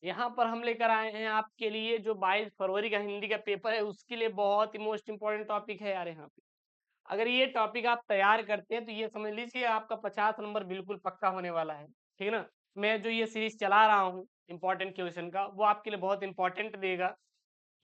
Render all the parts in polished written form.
यहाँ पर हम लेकर आए हैं आपके लिए जो 22 फरवरी का हिंदी का पेपर है, उसके लिए बहुत ही मोस्ट इम्पोर्टेंट टॉपिक है यार यहाँ पे। अगर ये टॉपिक आप तैयार करते हैं तो ये समझ लीजिए आपका 50 नंबर बिल्कुल पक्का होने वाला है, ठीक है ना? मैं जो ये सीरीज चला रहा हूँ इम्पोर्टेंट क्वेश्चन का, वो आपके लिए बहुत इंपॉर्टेंट देगा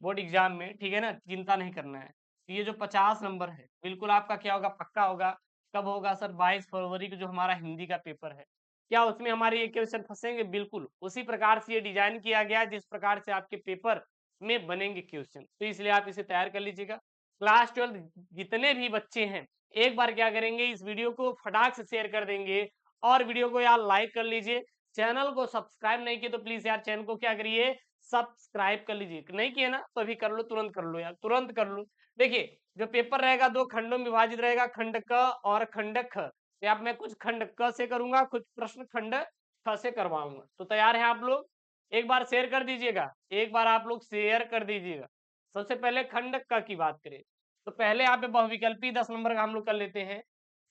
बोर्ड एग्जाम में, ठीक है ना? चिंता नहीं करना है। तो ये जो 50 नंबर है, बिल्कुल आपका क्या होगा, पक्का होगा। कब होगा सर? 22 फरवरी को जो हमारा हिंदी का पेपर है। क्या उसमें हमारे ये क्वेश्चन फंसेंगे? बिल्कुल, उसी प्रकार से ये डिजाइन किया गया है जिस प्रकार से आपके पेपर में बनेंगे क्वेश्चन। तो इसलिए आप इसे तैयार कर लीजिएगा। क्लास 12 जितने भी बच्चे हैं, एक बार क्या करेंगे, इस वीडियो को फटाक से शेयर कर देंगे और वीडियो को यार लाइक कर लीजिए। चैनल को सब्सक्राइब नहीं किए तो प्लीज यार चैनल को क्या करिए, सब्सक्राइब कर लीजिए। नहीं किए ना तो अभी कर लो, तुरंत कर लो यार, तुरंत कर लो। देखिए जो पेपर रहेगा 2 खंडों में विभाजित रहेगा, खंड क और खंड ख। तो अब मैं कुछ खंड क से करूंगा, कुछ प्रश्न खंड ख से करवाऊंगा। तो तैयार है आप लोग? एक बार शेयर कर दीजिएगा, एक बार आप लोग शेयर कर दीजिएगा। सबसे पहले खंड क की बात करें तो पहले यहाँ पे बहुविकल्पी 10 नंबर का हम लोग कर लेते हैं।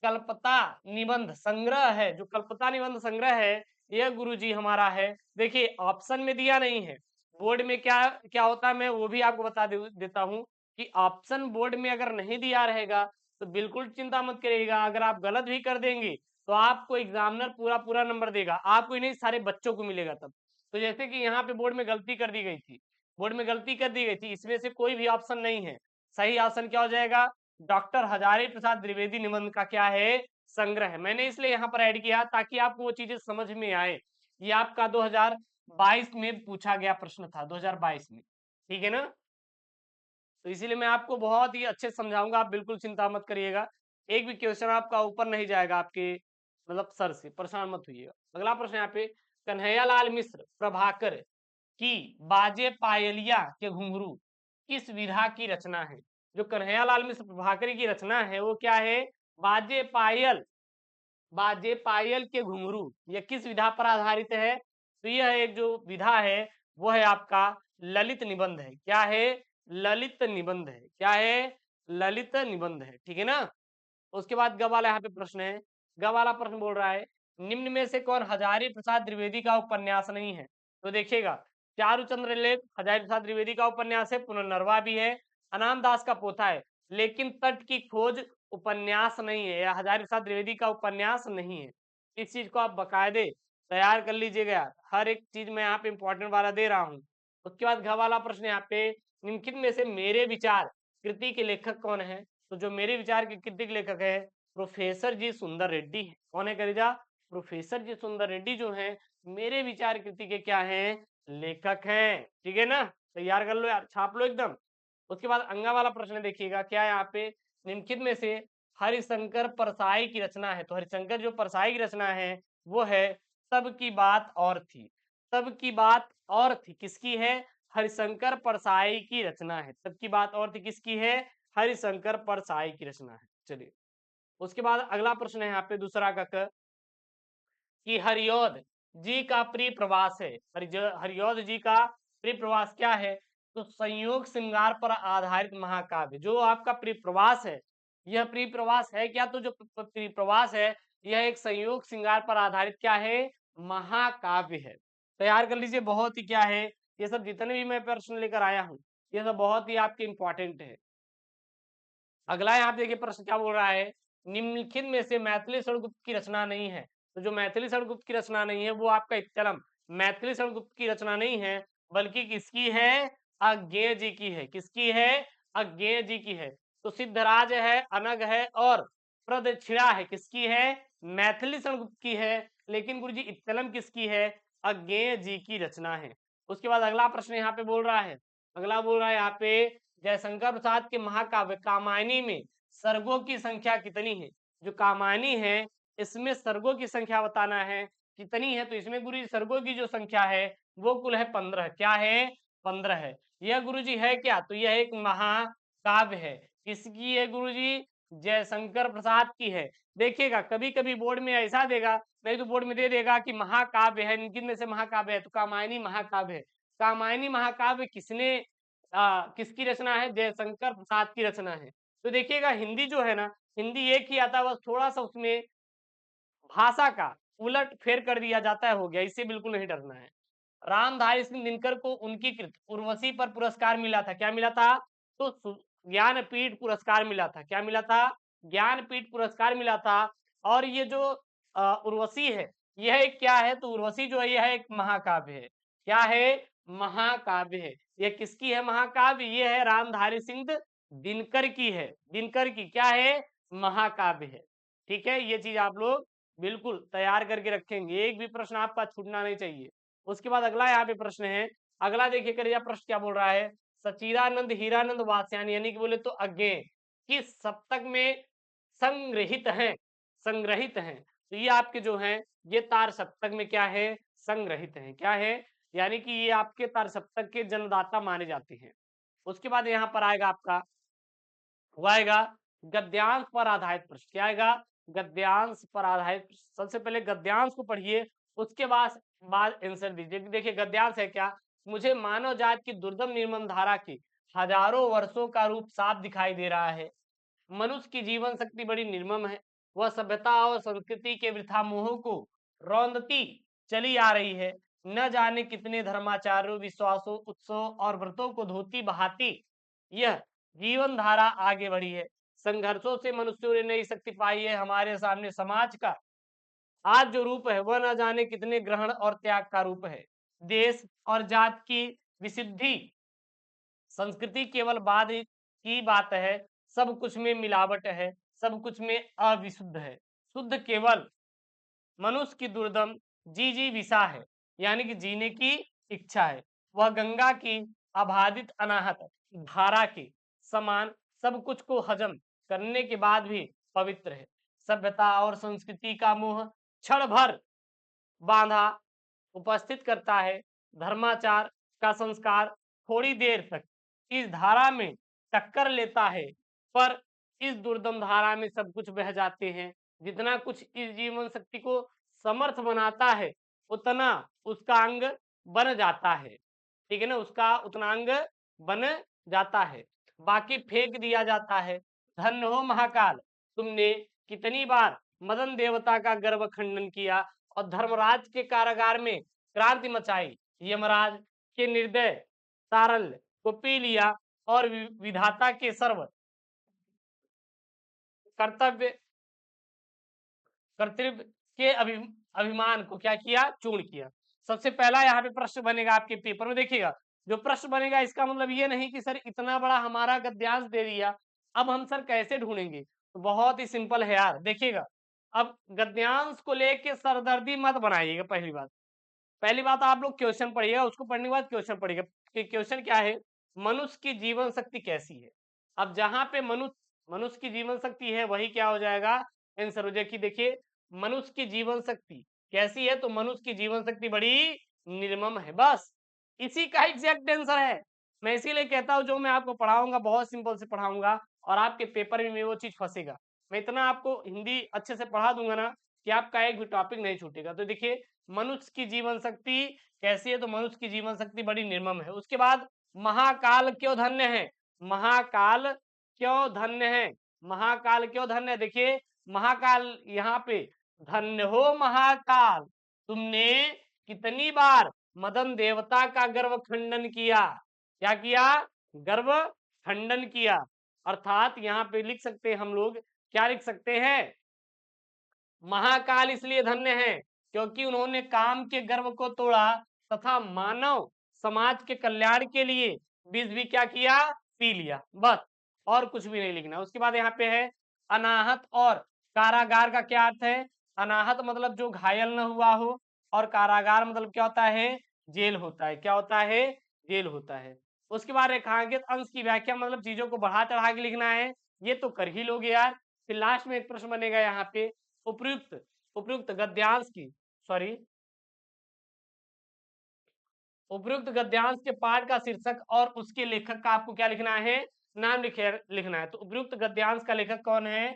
कल्पता निबंध संग्रह है, जो कल्पता निबंध संग्रह है यह गुरुजी हमारा है। देखिए ऑप्शन में दिया नहीं है, बोर्ड में क्या क्या होता है मैं वो भी आपको बता देता हूँ कि ऑप्शन बोर्ड में अगर नहीं दिया रहेगा तो बिल्कुल चिंता मत करिएगा। अगर आप गलत भी कर देंगे तो आपको एग्जामिनर पूरा पूरा नंबर देगा, आपको ही नहीं सारे बच्चों को मिलेगा तब। तो जैसे कि यहाँ पे बोर्ड में गलती कर दी गई थी, बोर्ड में गलती कर दी गई थी, इसमें से कोई भी ऑप्शन नहीं है। सही ऑप्शन क्या हो जाएगा? डॉक्टर हजारी प्रसाद द्विवेदी निबंध का क्या है? संग्रह है। मैंने इसलिए यहाँ पर ऐड किया ताकि आपको वो चीजें समझ में आए। ये आपका 2022 में पूछा गया प्रश्न था, 2022 में, ठीक है ना? तो इसीलिए मैं आपको बहुत ही अच्छे से समझाऊंगा, आप बिल्कुल चिंता मत करिएगा। एक भी क्वेश्चन आपका ऊपर नहीं जाएगा आपके मतलब सर से, परेशान मत होइएगा। अगला प्रश्न यहाँ पे, कन्हैयालाल मिश्र प्रभाकर की बाजे पायलिया के घुंघरू किस विधा की रचना है? जो कन्हैयालाल मिश्र प्रभाकर की रचना है वो क्या है? बाजे पायल, बाजे पायल के घुंघरू। यह किस विधा पर आधारित है? तो यह एक जो विधा है वो है आपका ललित निबंध है। क्या है? ललित निबंध है। क्या है? ललित निबंध है, ठीक है ना? उसके बाद ग वाला यहाँ पे प्रश्न है। ग वाला प्रश्न बोल रहा है, निम्न में से कौन हजारी प्रसाद द्विवेदी का उपन्यास नहीं है? तो देखिएगा, चारुचंद्र लेख हजारी प्रसाद द्विवेदी का उपन्यास है, पुनर्नरवा भी है, अनाम दास का पोथा है, लेकिन तट की खोज उपन्यास नहीं है, या हजारी प्रसाद द्विवेदी का उपन्यास नहीं है। इस चीज को आप बकायदे तैयार कर लीजिएगा यार, हर एक चीज मैं यहाँ पे इंपॉर्टेंट वाला दे रहा हूँ। उसके बाद घ वाला प्रश्न यहाँ पे, निम्नलिखित में से मेरे विचार कृति के लेखक कौन है? तो जो मेरे विचार के कृति के लेखक है प्रोफेसर जी सुंदर रेड्डी है। कौन है करेजा? प्रोफेसर जी सुंदर रेड्डी जो है मेरे विचार कृति के क्या है? लेखक हैं, ठीक है ना? तैयार कर लो यार, छाप लो एकदम। उसके बाद अंगा वाला प्रश्न देखिएगा, क्या है यहाँ पे, निम्नलिखित में से हरिशंकर परसाई की रचना है? तो हरिशंकर जो परसाई की रचना है वो है तब की बात और थी। तब की बात और थी किसकी है? हरिशंकर परसाई की रचना है। तब की बात और थी किसकी है? हरिशंकर परसाई की रचना है। चलिए उसके बाद अगला प्रश्न है यहाँ पे दूसरा का कि हरिऔध जी का प्रिय प्रवास है। हरिऔध जी का प्रिय प्रवास क्या है? तो संयोग श्रृंगार पर आधारित महाकाव्य। जो आपका प्रिय प्रवास है, यह प्रिय प्रवास है क्या? तो जो प्रिय प्रवास है यह एक संयोग श्रृंगार पर आधारित क्या है? महाकाव्य है। तैयार कर लीजिए, बहुत ही क्या है, ये सब जितने भी मैं प्रश्न लेकर आया हूँ ये सब बहुत ही आपके इंपॉर्टेंट है। अगला यहाँ पे देखिए प्रश्न क्या बोल रहा है, निम्नलिखित में से मैथिली शरणगुप्त की रचना नहीं है। तो जो मैथिली शरणगुप्त की रचना नहीं है वो आपका इत्तलम मैथिली शरणगुप्त की रचना नहीं है, बल्कि किसकी है? अज्ञेय जी की है। किसकी है? अज्ञेय जी की है। तो सिद्धराज है, अनग है और प्रदक्षिणा है, किसकी है? मैथिली शरणगुप्त की है। लेकिन गुरु जी इत्तलम किसकी है? अज्ञेय जी की रचना है। उसके बाद अगला प्रश्न यहाँ पे बोल रहा है, अगला बोल रहा है यहाँ पे, जयशंकर प्रसाद के महाकाव्य कामायनी में सर्गों की संख्या कितनी है? जो कामायनी है इसमें सर्गों की संख्या बताना है कितनी है। तो इसमें गुरु जी सर्गों की जो संख्या है वो कुल है 15। क्या है? 15 है। यह गुरु जी है क्या? तो यह एक महाकाव्य है। किसकी है गुरु जी? जयशंकर प्रसाद की है। देखिएगा कभी कभी बोर्ड में ऐसा देगा, नहीं तो बोर्ड में दे देगा कि महाकाव्य है, इनकिन में से महाकाव्य है, तो कामायनी महाकाव्य है। कामायनी महाकाव्य किसने किसकी रचना है? जयशंकर प्रसाद की रचना है। तो देखिएगा हिंदी जो है ना, हिंदी एक ही आता है, बस थोड़ा सा उसमें भाषा का उलट फेर कर दिया जाता है, हो गया, इससे बिल्कुल नहीं डरना है। रामधारी सिंह दिनकर को उनकी कृत उर्वशी पर पुरस्कार मिला था। क्या मिला था? तो ज्ञानपीठ पुरस्कार मिला था। क्या मिला था? ज्ञानपीठ पुरस्कार मिला था। और ये जो उर्वशी है, यह एक क्या है? तो उर्वशी जो है यह एक महाकाव्य है। क्या है? महाकाव्य है। यह किसकी है महाकाव्य? ये है रामधारी सिंह दिनकर की है। दिनकर की क्या है? महाकाव्य है। ठीक है, ये चीज आप लोग बिल्कुल तैयार करके रखेंगे, एक भी प्रश्न आपका छूटना नहीं चाहिए। उसके बाद अगला यहाँ पे प्रश्न है, अगला देखिए करिए प्रश्न क्या बोल रहा है। सचिदानंद हीरानंद वात्स्यायन यानी कि बोले तो अज्ञेय किस सप्तक में संग्रहित हैं? संग्रहित हैं। तो ये आपके जो हैं ये तार सप्तक में क्या है? संग्रहित हैं। क्या है? यानी कि ये आपके तार सप्तक के जन्मदाता माने जाते हैं। उसके बाद यहाँ पर आएगा आपका, वो आएगा गद्यांश पर आधारित प्रश्न। क्या आएगा? गद्यांश पर आधारित प्रश्न। सबसे पहले गद्यांश को पढ़िए, उसके बाद आंसर दीजिए। देखिए गद्यांश है क्या? मुझे मानव जाति की दुर्दम निर्मम धारा की हजारों वर्षों का रूप साफ दिखाई दे रहा है। मनुष्य की जीवन शक्ति बड़ी निर्मम है। वह सभ्यता और संस्कृति के वृथा मोह को रौंदती चली आ रही है। न जाने कितने धर्माचार्यों, विश्वासों, उत्सव और व्रतों को धोती बहाती यह जीवन धारा आगे बढ़ी है। संघर्षों से मनुष्यों ने नई शक्ति पाई है। हमारे सामने समाज का आज जो रूप है वह न जाने कितने ग्रहण और त्याग का रूप है। देश और जात की विशुद्धि, संस्कृति केवल बाद की बात है। सब कुछ में मिलावट है, सब कुछ में अविशुद्ध है। शुद्ध केवल मनुष्य की दुर्दम जी विषा है, यानी कि जीने की इच्छा है। वह गंगा की अबाधित अनाहत धारा के समान सब कुछ को हजम करने के बाद भी पवित्र है। सभ्यता और संस्कृति का मोह क्षण भर बांधा उपस्थित करता है। धर्माचार का संस्कार थोड़ी देर तक इस धारा में टक्कर लेता है, पर इस दुर्दम धारा में सब कुछ बह जाते हैं। जितना कुछ इस जीवन शक्ति को समर्थ बनाता है, उतना उसका अंग बन जाता है। ठीक है ना, उसका उतना अंग बन जाता है, बाकी फेंक दिया जाता है। धन्य हो महाकाल, तुमने कितनी बार मदन देवता का गर्भ खंडन किया और धर्मराज के कारागार में क्रांति मचाई। यमराज के निर्दय तारल्य को पी लिया और विधाता के सर्व कर्तव्य कर्तव्य के अभिमान को क्या किया? चूर्ण किया। सबसे पहला यहाँ पे प्रश्न बनेगा आपके पेपर में, देखिएगा जो प्रश्न बनेगा इसका मतलब ये नहीं कि सर इतना बड़ा हमारा गद्यांश दे दिया, अब हम सर कैसे ढूंढेंगे? तो बहुत ही सिंपल है यार, देखिएगा अब गद्यांश को लेके सरदर्दी मत बनाइएगा। पहली बात आप लोग क्वेश्चन पढ़िएगा, उसको पढ़ने के बाद क्वेश्चन पढ़िएगा कि क्वेश्चन क्या है, मनुष्य की जीवन शक्ति कैसी है। अब जहां पे मनुष्य मनुष्य की जीवन शक्ति है वही क्या हो जाएगा? आंसर हो जाएगा कि देखिए मनुष्य की जीवन शक्ति कैसी है, तो मनुष्य की जीवन शक्ति बड़ी निर्मम है। बस इसी का एग्जैक्ट आंसर है। मैं इसीलिए कहता हूं जो मैं आपको पढ़ाऊंगा बहुत सिंपल से पढ़ाऊंगा और आपके पेपर में वो चीज फंसेगा। मैं इतना आपको हिंदी अच्छे से पढ़ा दूंगा ना कि आपका एक भी टॉपिक नहीं छूटेगा। तो देखिए मनुष्य की जीवन शक्ति कैसी है, तो मनुष्य की जीवन शक्ति बड़ी निर्मम है। उसके बाद महाकाल क्यों धन्य है? महाकाल क्यों धन्य है? महाकाल क्यों धन्य है? देखिए महाकाल यहाँ पे, धन्य हो महाकाल, तुमने कितनी बार मदन देवता का गर्भ खंडन किया। क्या किया? गर्भ खंडन किया। अर्थात यहाँ पे लिख सकते हैं हम लोग, क्या लिख सकते हैं? महाकाल इसलिए धन्य है क्योंकि उन्होंने काम के गर्व को तोड़ा तथा मानव समाज के कल्याण के लिए बीज भी क्या किया? पी लिया। बस और कुछ भी नहीं लिखना। उसके बाद यहाँ पे है अनाहत और कारागार का क्या अर्थ है? अनाहत मतलब जो घायल न हुआ हो, और कारागार मतलब क्या होता है? जेल होता है। क्या होता है? जेल होता है। उसके बाद रेखांकित अंश की व्याख्या मतलब चीजों को बढ़ा चढ़ा के लिखना है, ये तो कर ही लोगे यार। फिर लास्ट में एक प्रश्न बनेगा यहाँ पे, उपयुक्त उपयुक्त गद्यांश की सॉरी उपयुक्त गद्यांश के पाठ का शीर्षक और उसके लेखक का आपको क्या लिखना है? नाम लिखना है। तो उपयुक्त गद्यांश का लेखक कौन है?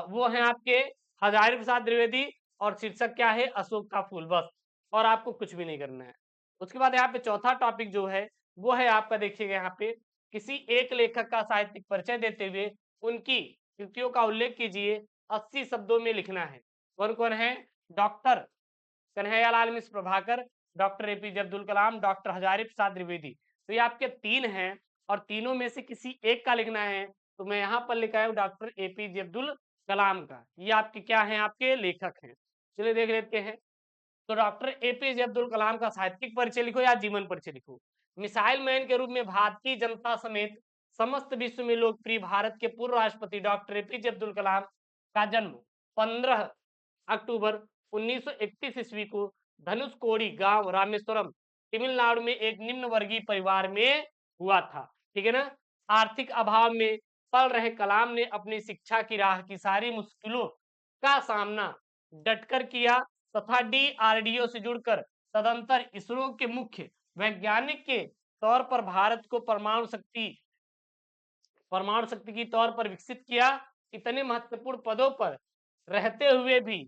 वो है आपके हजारी प्रसाद द्विवेदी, और शीर्षक क्या है? अशोक का फूल। बस और आपको कुछ भी नहीं करना है। उसके बाद यहाँ पे चौथा टॉपिक जो है वो है आपका, देखिएगा यहाँ पे किसी एक लेखक का साहित्यिक परिचय देते हुए उनकी कृतियों का उल्लेख कीजिए। 80 शब्दों में लिखना है। कौन कौन है? डॉक्टर कन्हैयालाल मिश्र Prabhakar, doctor APJ Abdul Kalam, doctor Hazari Prasad Dwivedi. तो ये आपके 3 हैं और तीनों में से किसी एक का लिखना है, तो मैं यहाँ पर लिखा है डॉक्टर एपीजे अब्दुल कलाम का। ये आपके क्या हैं, आपके लेखक हैं। चलिए देख लेते हैं। तो डॉक्टर एपीजे अब्दुल कलाम का साहित्यिक परिचय लिखो या जीवन परिचय लिखो। मिसाइल मैन के रूप में भारतीय जनता समेत समस्त विश्व में लोकप्रिय भारत के पूर्व राष्ट्रपति डॉक्टर एपीजे अब्दुल कलाम का जन्म 15 अक्टूबर 1931 ईस्वी को धनुषकोडी गांव रामेश्वरम तमिलनाडु में एक निम्न वर्गीय परिवार में हुआ था। ठीक है ना। आर्थिक अभाव में पल रहे कलाम ने अपनी शिक्षा की राह की सारी मुश्किलों का सामना डटकर किया तथा डीआरडीओ से जुड़कर तदंतर इसरो के मुख्य वैज्ञानिक के तौर पर भारत को परमाणु शक्ति की तौर पर विकसित किया। इतने महत्वपूर्ण पदों पर रहते हुए भी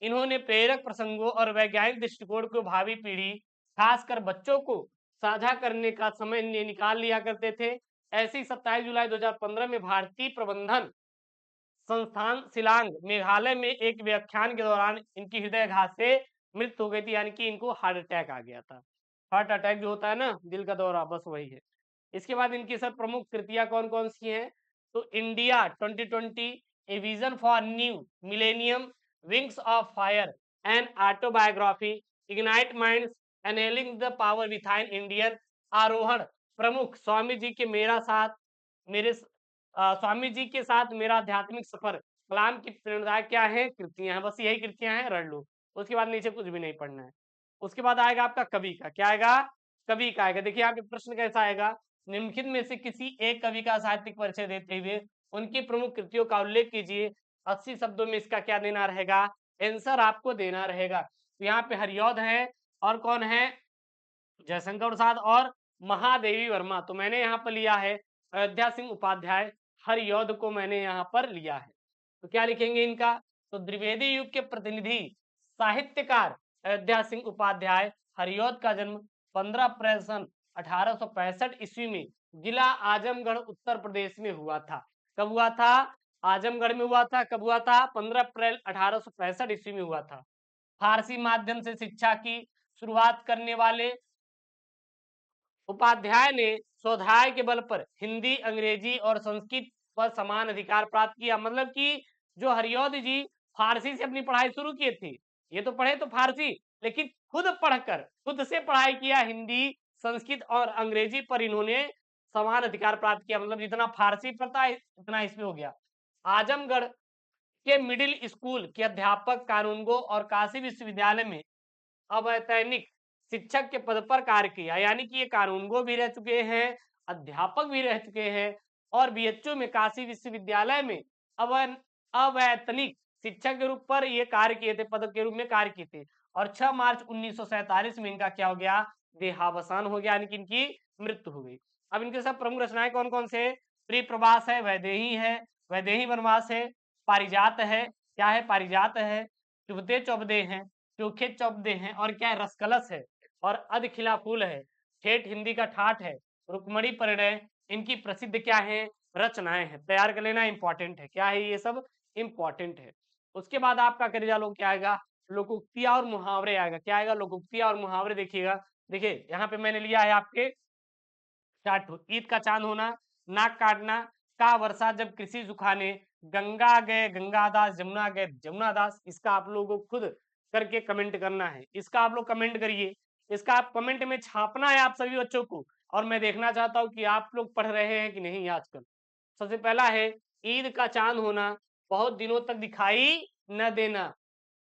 इन्होंने प्रेरक प्रसंगों और वैज्ञानिक दृष्टिकोण को भावी पीढ़ी खासकर बच्चों को साझा करने का समय निकाल लिया करते थे। ऐसी 27 जुलाई 2015 में भारतीय प्रबंधन संस्थान शिलांग मेघालय में एक व्याख्यान के दौरान इनकी हृदयघात से मृत्यु हो गई थी, यानी कि इनको हार्ट अटैक आ गया था। हार्ट अटैक जो होता है ना, दिल का दौरा, बस वही है। इसके बाद इनकी सर प्रमुख कृतियां कौन कौन सी हैं? तो India 2020, a vision for new millennium, wings of fire and autobiography, ignite minds, unleashing the power within Indian, Aarohan, Pramukh, Swami ji के मेरा साथ मेरे स्वामी जी के साथ मेरा आध्यात्मिक सफर, कलाम की प्रेरणादायक क्या है, कृतियां हैं, बस यही कृतियां हैं, रट लो। उसके बाद नीचे कुछ भी नहीं पढ़ना है। उसके बाद आएगा आपका कवि का, क्या आएगा? कवि का आएगा। देखिए यहाँ पे प्रश्न कैसा आएगा, निम्नलिखित में से किसी एक कवि का साहित्यिक परिचय देते हुए उनकी प्रमुख कृतियों का उल्लेख कीजिए। 80 शब्दों में इसका क्या देना रहेगा, आंसर आपको देना रहेगा। तो यहाँ पे हरिऔध है और कौन है, जयशंकर प्रसाद और महादेवी वर्मा। तो मैंने यहाँ पर लिया है अयोध्या सिंह उपाध्याय, हरिऔध को मैंने यहाँ पर लिया है। तो क्या लिखेंगे इनका? तो द्विवेदी युग के प्रतिनिधि साहित्यकार अयोध्या सिंह उपाध्याय, हरिऔध का जन्म 15 अप्रैल सन 1865 ईस्वी में जिला आजमगढ़ उत्तर प्रदेश में हुआ था। कब हुआ था? आजमगढ़ में हुआ था। कब हुआ था? 15 अप्रैल 1865 ईस्वी में हुआ था। फारसी माध्यम से शिक्षा की शुरुआत करने वाले उपाध्याय ने स्वाध्याय के बल पर हिंदी, अंग्रेजी और संस्कृत पर समान अधिकार प्राप्त किया। मतलब कि जो हरिऔध जी फारसी से अपनी पढ़ाई शुरू किए थे, ये तो पढ़े तो फारसी, लेकिन खुद पढ़कर खुद से पढ़ाई किया हिंदी, संस्कृत और अंग्रेजी पर इन्होंने समान अधिकार प्राप्त किया। मतलब जितना फारसी पढ़ता है इतना इसमें हो गया। आजमगढ़ के मिडिल स्कूल के अध्यापक, कानूनगो और काशी विश्वविद्यालय में अवैतनिक शिक्षक के पद पर कार्य किया। यानी कि ये कानूनगो भी रह चुके हैं, अध्यापक भी रह चुके हैं और बीएचयू में काशी विश्वविद्यालय में अवैतनिक शिक्षक के रूप पर ये कार्य किए थे, पद के रूप में कार्य किए थे। और 6 मार्च 1947 में इनका क्या हो गया, देहावसान हो गया, यानी कि इनकी मृत्यु हो गई। अब इनके सब प्रमुख रचनाएं कौन कौन से? प्रिय प्रवास है, वैदेही है, वैदेही वनवास है, पारिजात है, क्या है, पारिजात है, चुभते चौबदे हैं, चोखे चौबदे हैं, और क्या है, रसकलश है, और अधखिला फूल है, ठेठ हिंदी का ठाठ है, रुक्मणी परिणय। इनकी प्रसिद्ध क्या है, रचनाएं हैं। तैयार कर लेना, इंपॉर्टेंट है। क्या है ये सब? इंपॉर्टेंट है। उसके बाद आपका करेजा लोग क्या आएगा, लोकोक्तियां और मुहावरे आएगा। क्या आएगा? लोकोक्तियां और मुहावरे। देखिएगा, देखिए यहाँ पे मैंने लिया है आपके 4 ईद का चांद होना, नाक काटना, का वर्षा जब कृषि सुखाने, गंगा गए गंगादास, जमुना गए जमुनादास। इसका आप लोगों को खुद करके कमेंट करना है। इसका आप लोग कमेंट करिए, इसका आप कमेंट में छापना है आप सभी बच्चों को। और मैं देखना चाहता हूँ कि आप लोग पढ़ रहे हैं कि नहीं आजकल। सबसे पहला है, ईद का चांद होना, बहुत दिनों तक दिखाई न देना।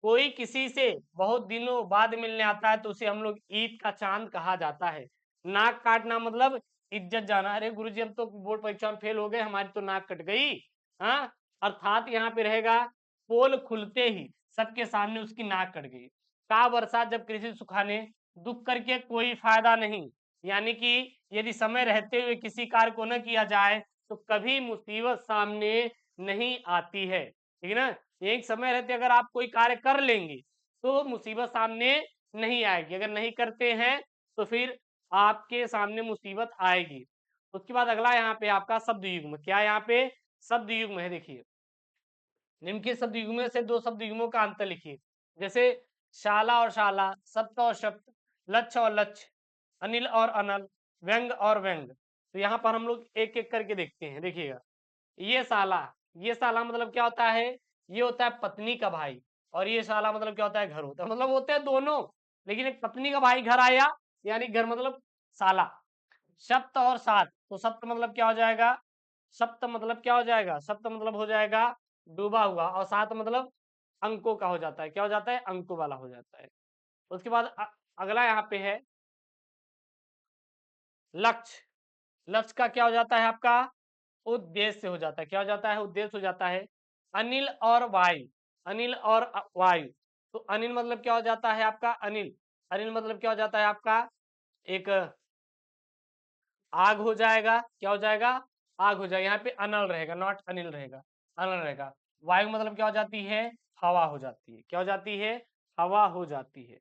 कोई किसी से बहुत दिनों बाद मिलने आता है तो उसे हम लोग ईद का चांद कहा जाता है। नाक काटना मतलब इज्जत जाना। अरे गुरुजी हम तो बोर्ड परीक्षा में फेल हो गए, हमारी तो नाक कट गई। हाँ, अर्थात यहाँ पे रहेगा, पोल खुलते ही सबके सामने उसकी नाक कट गई। का बरसात जब कृषि सुखाने, दुख करके कोई फायदा नहीं। यानी कि यदि समय रहते हुए किसी कार्य को न किया जाए तो कभी मुसीबत सामने नहीं आती है। ठीक है ना। एक समय रहते अगर आप कोई कार्य कर लेंगे तो मुसीबत सामने नहीं आएगी, अगर नहीं करते हैं तो फिर आपके सामने मुसीबत आएगी। उसके बाद अगला यहाँ पे आपका शब्द युग्म। क्या यहाँ पे? शब्द युग्म है। देखिए, निम्नलिखित शब्द युग्मों से 2 शब्द युग्मों का अंतर लिखिए। जैसे शाला और शाला, सप्त और सप्त, लक्ष्य और लक्ष्य, अनिल और अनल, व्यंग और व्यंग। तो यहाँ पर हम लोग एक एक करके देखते हैं। देखिएगा, ये साला, ये साला मतलब क्या होता है, ये होता है पत्नी का भाई, और ये साला मतलब क्या होता है, घर होता है, मतलब होते हैं दोनों, लेकिन एक पत्नी का भाई घर आया, यानी घर मतलब साला। सप्त और सात, तो सप्त मतलब क्या हो जाएगा, सप्त मतलब क्या हो जाएगा, सप्त मतलब हो जाएगा डूबा हुआ, और सात मतलब अंकों का हो जाता है, क्या हो जाता है, अंकों वाला हो जाता है। उसके बाद अगला यहाँ पे है लक्ष्य। लक्ष्य का क्या हो जाता है आपका, उद्देश्य हो जाता है, क्या हो जाता है, उद्देश्य हो जाता है। अनिल और वायु, अनिल और वायु, तो अनिल मतलब क्या हो जाता है आपका, अनिल, अनिल मतलब क्या हो जाता है आपका, एक आग हो जाएगा, क्या हो जाएगा, आग हो जाएगा। यहाँ पे अनल रहेगा, नॉट अनिल रहेगा, अनल रहेगा। वायु मतलब क्या हो जाती है, हवा हो जाती है, क्या हो जाती है, हवा हो जाती है।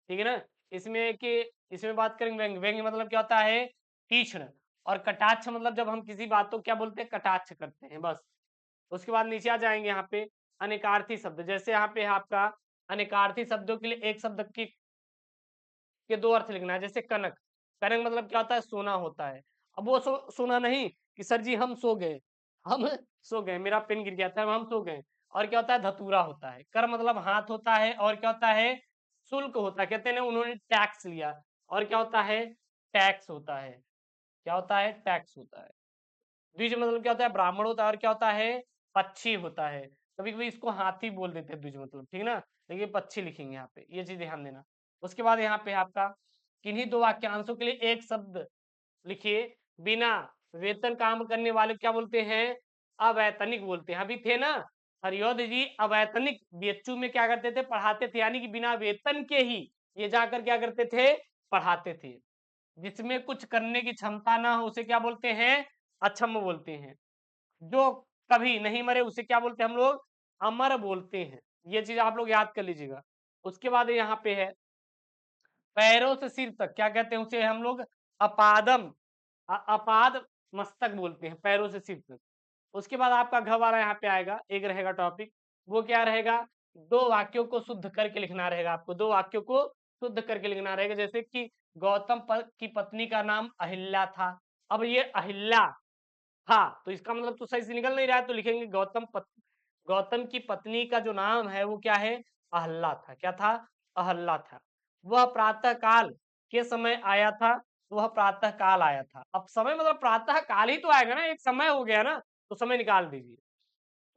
ठीक है ना। इसमें बात करेंगे व्यंग्य। व्यंग्य मतलब क्या होता है, तीक्ष्ण। और कटाक्ष मतलब जब हम किसी बात को क्या बोलते हैं, कटाक्ष करते हैं, बस। उसके बाद नीचे आ जाएंगे यहाँ पे अनेकार्थी शब्द। जैसे यहाँ पे है आपका अनेकार्थी शब्दों के लिए एक शब्द के दो अर्थ लिखना है। जैसे कनक, कनक मतलब क्या होता है, सोना होता है। अब वो सोना नहीं कि सर जी हम सो गए, हम सो गए, मेरा पेन गिर गया था, हम सो गए। और क्या होता है, धतूरा होता है। कर मतलब हाथ होता है, और क्या होता है, शुल्क होता है, कहते हैं ना उन्होंने टैक्स लिया। और क्या होता है, टैक्स होता है, क्या होता है, टैक्स होता है। द्विज मतलब क्या होता है, ब्राह्मण होता है। और क्या होता है, पक्षी होता है। कभी कभी इसको हाथी बोल देते हैं द्विज मतलब, ठीक है ना, लेकिन पक्षी लिखेंगे यहाँ पे, ये चीज ध्यान देना। उसके बाद यहाँ पे आपका किन्हीं दो वाक्यांशों के लिए एक शब्द लिखिए। बिना वेतन काम करने वाले क्या बोलते हैं, अवैतनिक बोलते हैं। अभी थे ना हरियोध जी, अवैतनिक बीएचयू में क्या करते थे, पढ़ाते थे, यानी कि बिना वेतन के ही ये जाकर क्या करते थे, पढ़ाते थे। जिसमें कुछ करने की क्षमता ना हो उसे क्या बोलते हैं, अक्षम बोलते हैं। जो कभी नहीं मरे उसे क्या बोलते हैं हम लोग, अमर बोलते हैं। ये चीज आप लोग याद कर लीजिएगा। उसके बाद यहाँ पे है पैरों से सिर तक, क्या कहते हैं उसे हम लोग, अपादम, अपाद मस्तक बोलते हैं, पैरों से सिर तक। उसके बाद आपका घ वाला यहाँ पे आएगा, एक रहेगा टॉपिक, वो क्या रहेगा, दो वाक्यों को शुद्ध करके लिखना रहेगा आपको, दो वाक्यों को शुद्ध करके लिखना रहेगा। जैसे कि गौतम की पत्नी का नाम अहिल्या था। अब ये अहिल्या था, तो इसका मतलब तो सही से निकल नहीं रहा है, तो लिखेंगे गौतम की पत्नी का जो नाम है वो क्या है, अहल्ला था। क्या था, अहल्ला था। वह प्रातः काल के समय आया था, वह प्रातः काल आया था। अब समय मतलब प्रातः काल ही तो आएगा ना, एक समय हो गया ना, तो समय निकाल दीजिए।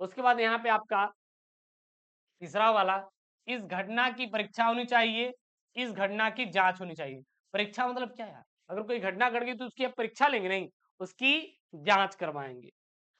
उसके बाद यहाँ पे आपका तीसरा वाला, इस घटना की परीक्षा होनी चाहिए, इस घटना की जांच होनी चाहिए। परीक्षा मतलब क्या है, अगर कोई घटना घट गई तो उसकी आप परीक्षा लेंगे नहीं, उसकी जांच करवाएंगे।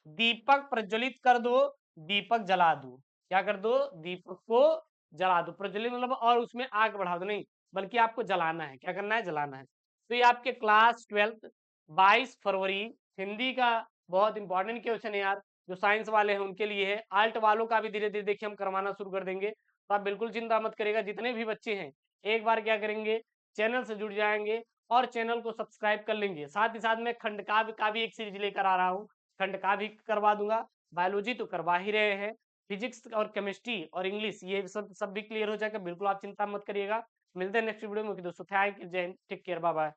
दीपक प्रज्वलित कर दो, दीपक जला दो, क्या कर दो, दीपक को जला दो। प्रज्वलित मतलब और उसमें आग बढ़ा दो नहीं, बल्कि आपको जलाना है, क्या करना है, जलाना है। तो ये आपके क्लास 12 22 फरवरी हिंदी का बहुत इंपॉर्टेंट क्वेश्चन है यार। जो साइंस वाले हैं उनके लिए है, आर्ट वालों का भी धीरे धीरे देखिए हम करवाना शुरू कर देंगे, तो आप बिल्कुल चिंता मत करिएगा। जितने भी बच्चे हैं एक बार क्या करेंगे, चैनल से जुड़ जाएंगे और चैनल को सब्सक्राइब कर लेंगे। साथ ही साथ मैं खंड काव्य का भी एक सीरीज लेकर आ रहा हूँ, खंड का भी करवा दूंगा। बायोलॉजी तो करवा ही रहे हैं, फिजिक्स और केमिस्ट्री और इंग्लिश ये सब भी क्लियर हो जाएगा, बिल्कुल आप चिंता मत करिएगा। मिलते हैं नेक्स्ट वीडियो में दोस्तों। थैंक यू, जय Hind, take care, bye bye.